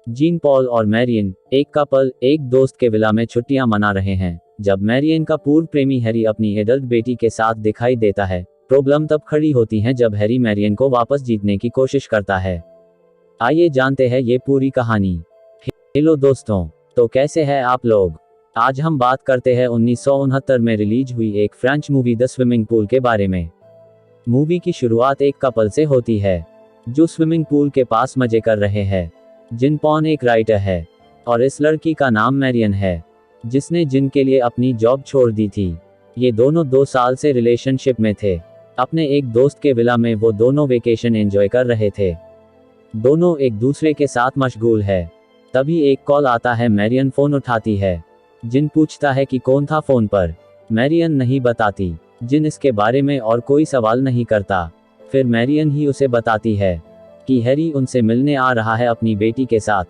Jean Paul और Marrion, एक couple, एक दोस्त के विला में छुट्टियां मना रहे हैं जब मैरियन का पूर्व प्रेमी हैरी अपनी एडल्ट बेटी के साथ दिखाई देता है। प्रॉब्लम तब खड़ी होती है जब हैरी मैरियन को वापस जीतने की कोशिश करता है। आइए जानते हैं ये पूरी कहानी। हेलो दोस्तों, तो कैसे हैं आप लोग। आज हम बात करते हैं 1969 में रिलीज हुई एक French movie the swimming pool के बारे में। मूवी की शुरुआत एक कपल से होती है जो स्विमिंग पूल के पास मजे कर रहे हैं। जिन पॉन एक राइटर है और इस लड़की का नाम मैरियन है जिसने जिन के लिए अपनी जॉब छोड़ दी थी। ये दोनों 2 साल से रिलेशनशिप में थे। अपने एक दोस्त के विला में वो दोनों वेकेशन एंजॉय कर रहे थे। दोनों एक दूसरे के साथ मशगूल है। तभी एक कॉल आता है। मैरियन फोन उठाती है। जिन पूछता है कि कौन था फोन पर। मैरियन नहीं बताती। जिन इसके बारे में और कोई सवाल नहीं करता। फिर मैरियन ही उसे बताती है कि हैरी उनसे मिलने आ रहा है अपनी बेटी के साथ।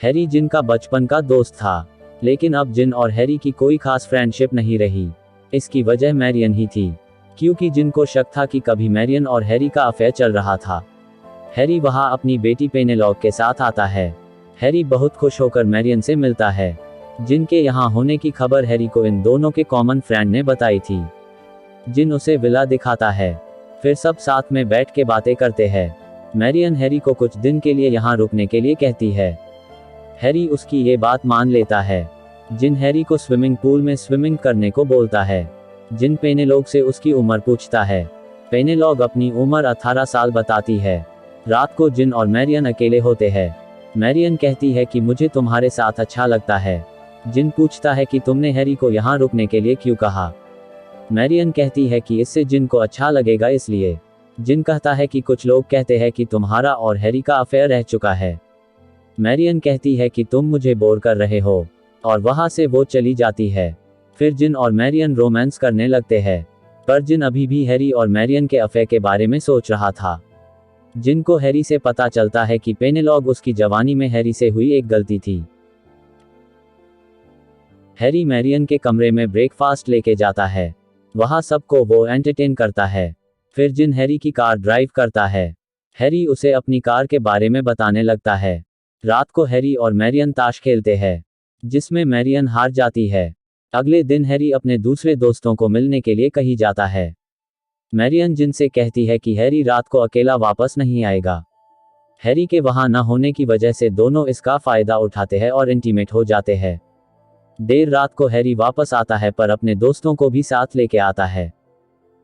हैरी जिन का बचपन का दोस्त था, लेकिन अब जिन और हैरी की कोई खास फ्रेंडशिप नहीं रही। इसकी वजह मैरियन ही थी, क्योंकि जिन को शक था कि कभी मैरियन और हैरी का अफेयर चल रहा था। हैरी वहां अपनी बेटी पेनेलॉग के साथ आता है। हैरी बहुत खुश होकर मैरियन से मिलता है। जिनके यहाँ होने की खबर हैरी को इन दोनों के कॉमन फ्रेंड ने बताई थी। जिन उसे विला दिखाता है। फिर सब साथ में बैठ के बातें करते हैं। मैरियन हैरी को कुछ दिन के लिए यहाँ रुकने के लिए कहती है। हैरी उसकी ये बात मान लेता है। जिन हैरी को स्विमिंग पूल में स्विमिंग करने को बोलता है। जिन पेनेलॉग से उसकी उम्र पूछता है। पेनेलॉग अपनी उम्र 18 साल बताती है। रात को जिन और मैरियन अकेले होते हैं। मैरियन कहती है कि मुझे तुम्हारे साथ अच्छा लगता है। जिन पूछता है कि तुमने हैरी को यहाँ रुकने के लिए क्यों कहा। मैरियन कहती है कि इससे जिन को अच्छा लगेगा इसलिए। जिन कहता है कि कुछ लोग कहते हैं कि तुम्हारा और हैरी का अफेयर रह चुका है। मैरियन कहती है कि तुम मुझे बोर कर रहे हो, और वहां से वो चली जाती है। फिर जिन और मैरियन रोमांस करने लगते हैं, पर जिन अभी भी हैरी और मैरियन के अफेयर के बारे में सोच रहा था। जिन को हैरी से पता चलता है कि पेनेलॉग उसकी जवानी में हैरी से हुई एक गलती थी। हैरी मैरियन के कमरे में ब्रेकफास्ट लेके जाता है। वहां सबको वो एंटरटेन करता है। फिर जिन हैरी की कार ड्राइव करता है। हैरी उसे अपनी कार के बारे में बताने लगता है। रात को हैरी और मैरियन ताश खेलते हैं, जिसमें मैरियन हार जाती है। अगले दिन हैरी अपने दूसरे दोस्तों को मिलने के लिए कहीं जाता है। मैरियन जिन से कहती है कि हैरी रात को अकेला वापस नहीं आएगा। हैरी के वहां न होने की वजह से दोनों इसका फायदा उठाते हैं और इंटीमेट हो जाते हैं। देर रात को हैरी वापस आता है, पर अपने दोस्तों को भी साथ लेके आता है।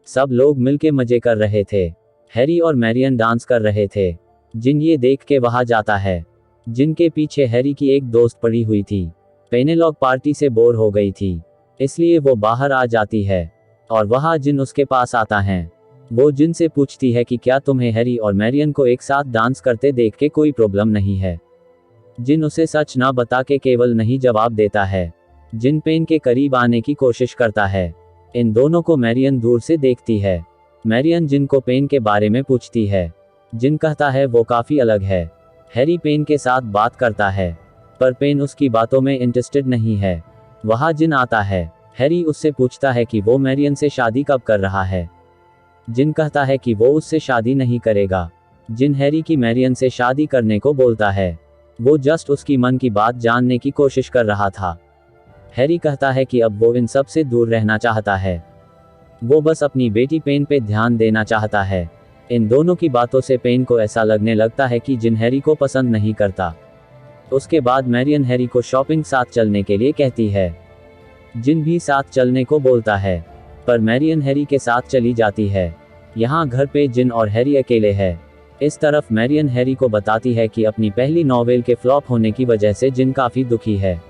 सब लोग मिलके मजे कर रहे थे। हैरी और मैरियन डांस कर रहे थे। जिन ये देख के वहां जाता है। जिनके पीछे हैरी की एक दोस्त पड़ी हुई थी। पेनेलॉग पार्टी से बोर हो गई थी, इसलिए वो बाहर आ जाती है, और वहां जिन उसके पास आता है। वो जिन से पूछती है कि क्या तुम्हें हैरी और मैरियन को एक साथ डांस करते देख के कोई प्रॉब्लम नहीं है। जिन उसे सच ना बता के केवल नहीं जवाब देता है। जिन पेन के करीब आने की कोशिश करता है। इन दोनों को मैरियन दूर से देखती है। मैरियन जिन को पेन के बारे में पूछती है। जिन कहता है वो काफी अलग है। हैरी पेन के साथ बात करता है, पर पेन उसकी बातों में इंटरेस्टेड नहीं है। वहां जिन आता है। हैरी उससे पूछता है कि वो मैरियन से शादी कब कर रहा है। जिन कहता है कि वो उससे शादी नहीं करेगा। जिन हैरी की मैरियन से शादी करने को बोलता है। वो जस्ट उसकी मन की बात जानने की कोशिश कर रहा था। हैरी कहता है कि अब वो इन सब से दूर रहना चाहता है। वो बस अपनी बेटी पेन पे ध्यान देना चाहता है। इन दोनों की बातों से पेन को ऐसा लगने लगता है कि जिन हैरी को पसंद नहीं करता। उसके बाद मैरियन हैरी को शॉपिंग साथ चलने के लिए कहती है। जिन भी साथ चलने को बोलता है, पर मैरियन हैरी के साथ चली जाती है। यहाँ घर पे जिन और हैरी अकेले हैं। इस तरफ मैरियन हैरी को बताती है कि अपनी पहली नॉवेल के फ्लॉप होने की वजह से जिन काफी दुखी है।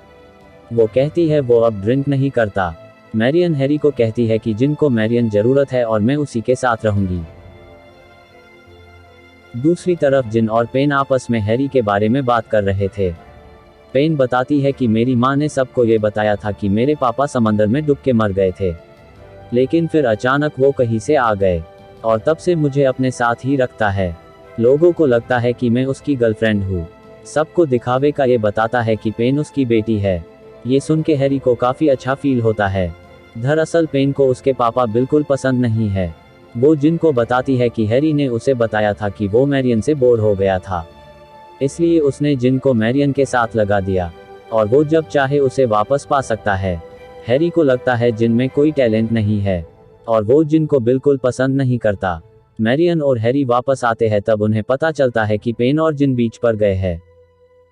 वो कहती है वो अब ड्रिंक नहीं करता। मैरियन हैरी को कहती है कि जिन को मैरियन जरूरत है और मैं उसी के साथ रहूंगी। दूसरी तरफ जिन और पेन आपस में हैरी के बारे में बात कर रहे थे। पेन बताती है कि मेरी माँ ने सबको ये बताया था कि मेरे पापा समंदर में डूब के मर गए थे, लेकिन फिर अचानक वो कहीं से आ गए, और तब से मुझे अपने साथ ही रखता है। लोगों को लगता है कि मैं उसकी गर्लफ्रेंड हूँ। सबको दिखावे का ये बताता है कि पेन उसकी बेटी है। ये सुन के हैरी को काफी अच्छा फील होता है। दरअसल पेन को उसके पापा बिल्कुल पसंद नहीं है। वो जिन को बताती है कि हैरी ने उसे बताया था कि वो मैरियन से बोर हो गया था। इसलिए उसने जिन को मैरियन के साथ लगा दिया, और वो जब चाहे उसे वापस पा सकता है। हैरी को लगता है जिन में कोई टैलेंट नहीं है, और वो जिन को बिल्कुल पसंद नहीं करता। मैरियन और हैरी वापस आते हैं तब उन्हें पता चलता है कि पेन और जिन बीच पर गए हैं।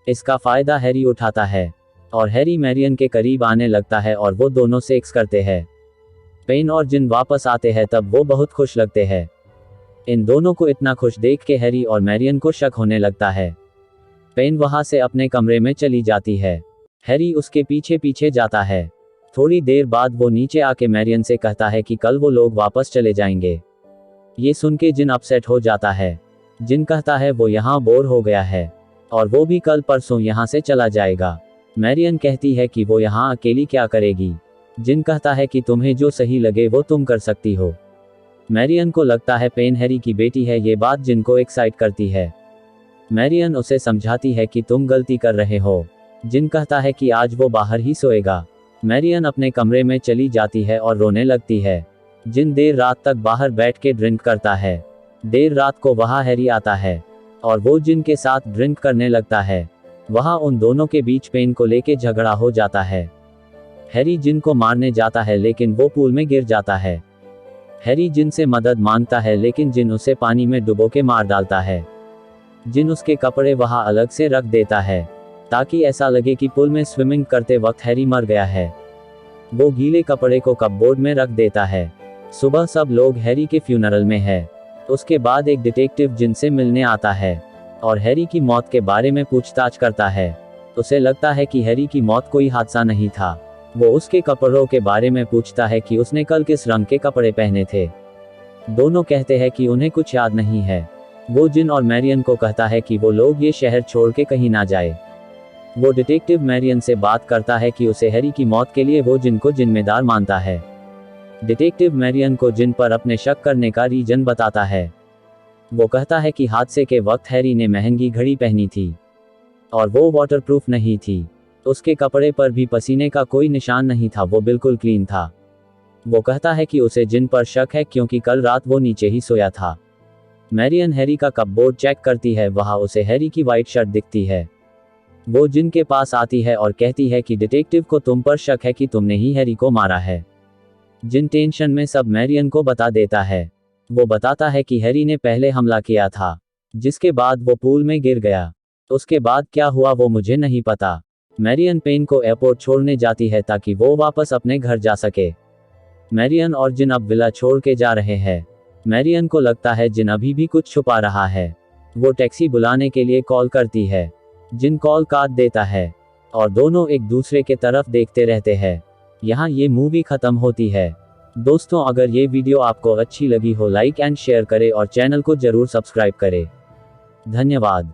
इसका फायदा हैरी उठाता है, और हैरी मैरियन के करीब आने लगता है और वो दोनों सेक्स करते हैं। पेन और जिन वापस आते हैं तब वो बहुत खुश लगते हैं। इन दोनों को इतना खुश देख के हैरी और मैरियन को शक होने लगता है। पेन वहां से अपने कमरे में चली जाती है। हैरी उसके पीछे पीछे जाता है। थोड़ी देर बाद वो नीचे आके मैरियन से कहता है कि कल वो लोग वापस चले जाएंगे। ये सुन के जिन अपसेट हो जाता है। जिन कहता है वो यहाँ बोर हो गया है, और वो भी कल परसों यहाँ से चला जाएगा। मैरियन कहती है कि वो यहाँ अकेली क्या करेगी। जिन कहता है कि तुम्हें जो सही लगे वो तुम कर सकती हो। मैरियन को लगता है पेन हैरी की बेटी है, ये बात जिन को एक्साइट करती है। मैरियन उसे समझाती है कि तुम गलती कर रहे हो। जिन कहता है कि आज वो बाहर ही सोएगा। मैरियन अपने कमरे में चली जाती है और रोने लगती है। जिन देर रात तक बाहर बैठ के ड्रिंक करता है। देर रात को वहाँ हैरी आता है, और वो जिन के साथ ड्रिंक करने लगता है। वहाँ उन दोनों के बीच पेन को लेके झगड़ा हो जाता है। हैरी जिन को मारने जाता है लेकिन वो पूल में गिर जाता है। हैरी जिन से मदद मांगता है लेकिन जिन उसे पानी में डुबो के मार डालता है। जिन उसके कपड़े वहाँ अलग से रख देता है, ताकि ऐसा लगे कि पुल में स्विमिंग करते वक्त हैरी मर गया है। वो गीले कपड़े को कपबोर्ड में रख देता है। सुबह सब लोग हैरी के फ्यूनरल में है। उसके बाद एक डिटेक्टिव जिन से मिलने आता है, और हैरी की मौत के बारे में पूछताछ करता है। उसे लगता है कि हैरी की मौत कोई हादसा नहीं था। वो उसके कपड़ों के बारे में पूछता है कि उसने कल किस रंग के कपड़े पहने थे। दोनों कहते हैं कि उन्हें कुछ याद नहीं है। वो जिन और मैरियन को कहता है कि वो लोग ये शहर छोड़ के कहीं ना जाए। वो डिटेक्टिव मैरियन से बात करता है कि उसे हैरी की मौत के लिए वो जिन को जिम्मेदार मानता है। डिटेक्टिव मैरियन को जिन पर अपने शक करने का रीजन बताता है। वो कहता है कि हादसे के वक्त हैरी ने महंगी घड़ी पहनी थी, और वो वाटरप्रूफ नहीं थी। उसके कपड़े पर भी पसीने का कोई निशान नहीं था, वो बिल्कुल क्लीन था। वो कहता है कि उसे जिन पर शक है क्योंकि कल रात वो नीचे ही सोया था। मैरियन हैरी का कपबोर्ड चेक करती है, वहाँ उसे हैरी की वाइट शर्ट दिखती है। वो जिन के पास आती है और कहती है कि डिटेक्टिव को तुम पर शक है कि तुमने ही हैरी को मारा है। जिन टेंशन में सब मैरियन को बता देता है। वो बताता है कि हैरी ने पहले हमला किया था, जिसके बाद वो पूल में गिर गया। उसके बाद क्या हुआ वो मुझे नहीं पता। मैरियन पेन को एयरपोर्ट छोड़ने जाती है ताकि वो वापस अपने घर जा सके। मैरियन और जिन अब विला छोड़ के जा रहे हैं। मैरियन को लगता है जिन अभी भी कुछ छुपा रहा है। वो टैक्सी बुलाने के लिए कॉल करती है। जिन कॉल काट देता है, और दोनों एक दूसरे के तरफ देखते रहते हैं। यहाँ ये मूवी खत्म होती है। दोस्तों, अगर ये वीडियो आपको अच्छी लगी हो लाइक एंड शेयर करें और चैनल को जरूर सब्सक्राइब करें। धन्यवाद।